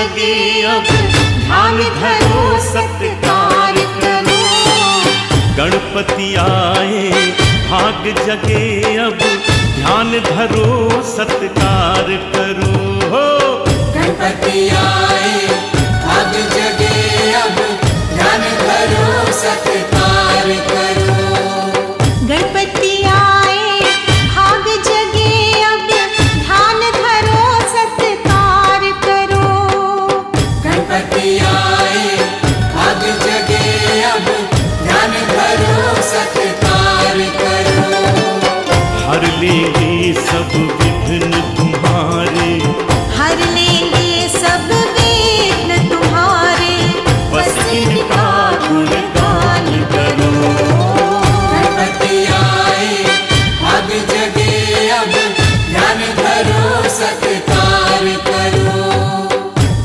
जगे अब ध्यान धरो सत्कार करो। गणपति आए भाग जगे अब ध्यान धरो सत्कार करो। गणपति आए भाग जगे अब ध्यान धरो सत्कार करो। गणपति आए भाग जगे अब ध्यान धरो सत्कार करो। गणपति आए भाग जगे अब ध्यान धरो सत्कार करो। हर लेंगे सब विघ्न तुम्हारे, हर लेंगे सब विघ्न तुम्हारे, बस इनका गुणगान करो। गणपति आए भाग जगे अब ध्यान धरो सत्कार करो।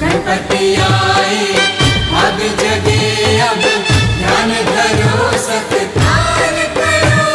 गणपति आए भाग जगे अब ध्यान धरो सत्कार करो।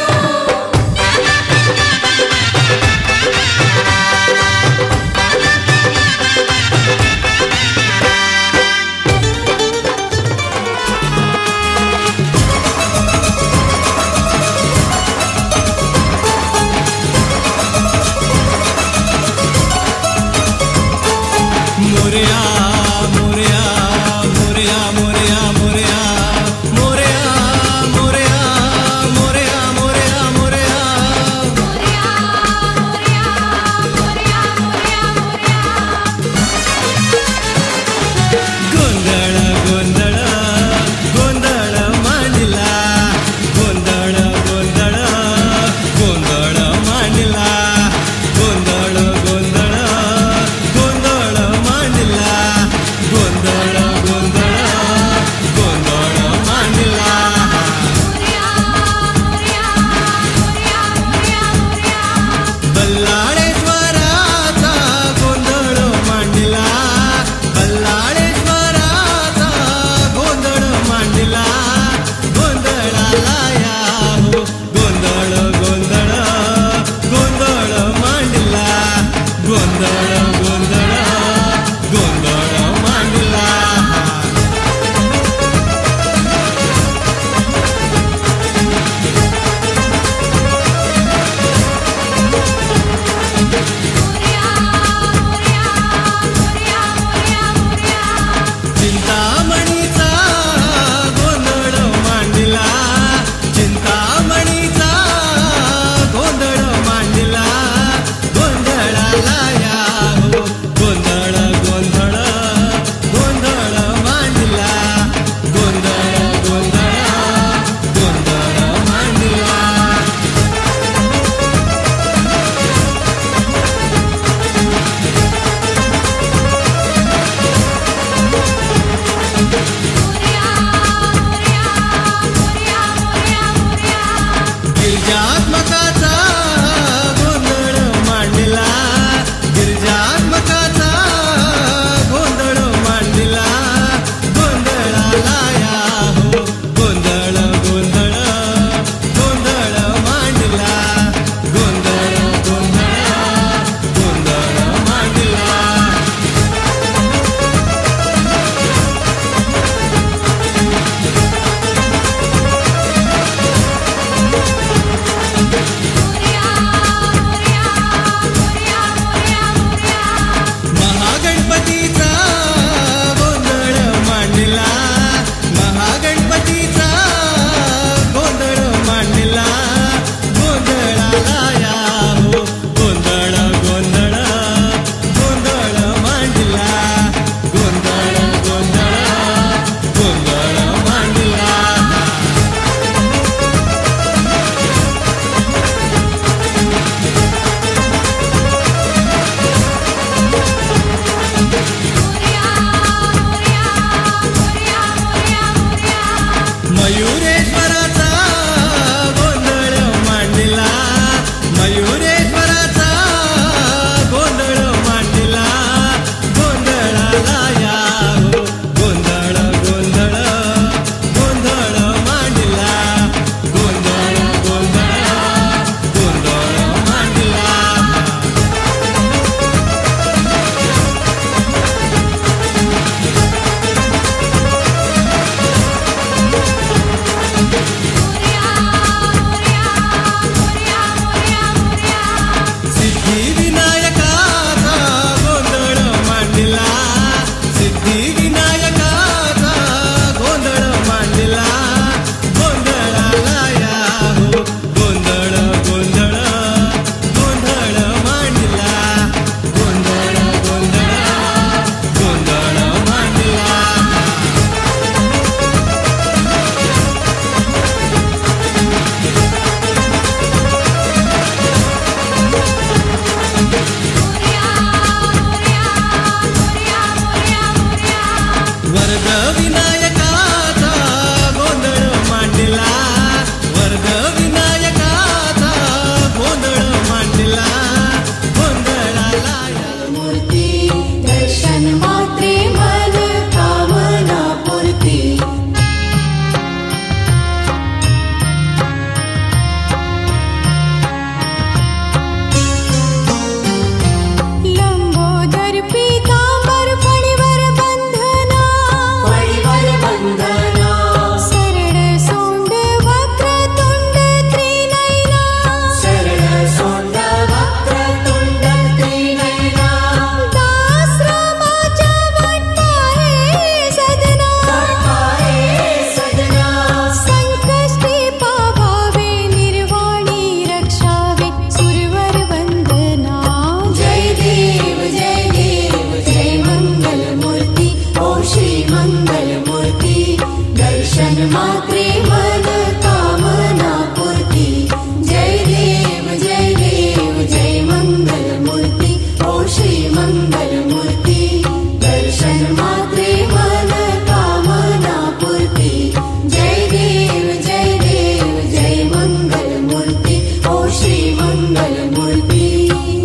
मंगल मूर्ति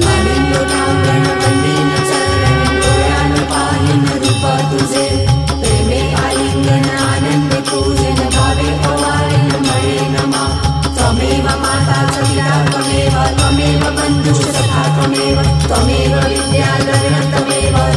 गालिंदोटांगण वंदीन चरण डोळ्यान पाहिन रूप तुझे प्रेमे आलिंगन आनंद पूजन भावे ओवाळीन मळे नमा त्वमेव माता च पिता त्वमेव बन्धुश्च सखा त्वमेव विद्या द्रविणं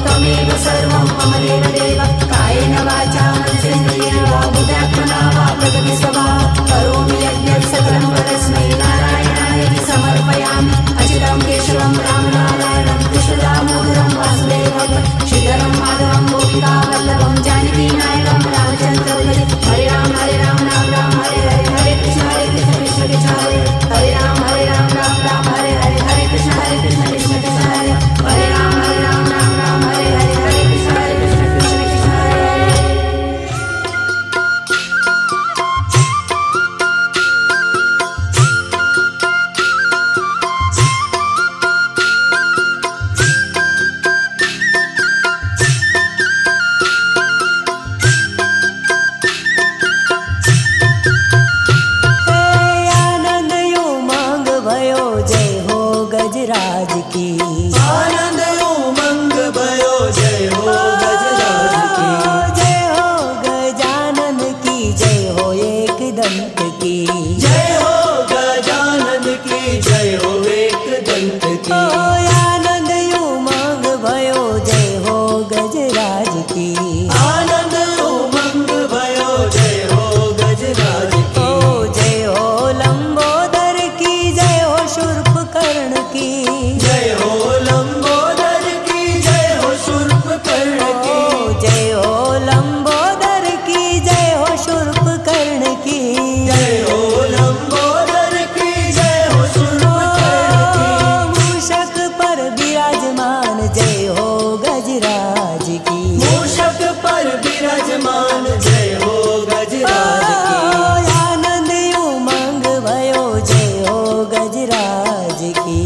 त्वमेव सर्वं मम देव कायेन वाचा मनसेन्द्रियेण वा बुद्ध्यात्मना वा प्रकृति स्वभावात् करोमि यज्ञं सकलं परस्मै नारायणाय समर्पयामि अच्युतं केशवं रामनारायणं कृष्णदामोदरं वासुदेवं श्रीधरं माधवं गोपिकावल्लभं जानकीनायकं रामचन्द्रं हरे राम राम राम हरे हरे हरे कृष्ण कृष्ण कृष्ण हरे हरे राम राम राम हरे हरे हरे कृष्ण कृष्ण कृष्ण हरे हरे राम राम हरे हरे हरे कृष्ण कृष्ण कृष्ण हरे आनंद उमंग भयो जय हो गजराज की आनंद उमंग भयो जय हो गजराज की जय हो गजानन की जय हो एक दंत की जय हो गजानन की जय हो एक दंत की आनंद उमंग भयो जय हो गजराज की आनंद उमंग भयो जय हो गजराज की जय हो लंबोदर की जय हो शूर्पकर्ण की जय हो लंबोदर की जय हो शूर्पकर्ण की जय हो लंबोदर की जय हो शूर्पकर्ण की जय हो लंबोदर की जय हो शूर्पकर्ण की मूषक पर विराजमान जय हो गजराज की मूषक पर विराजमान जय हो गजराज की आनंद उमंग भयो जय हो गजराज की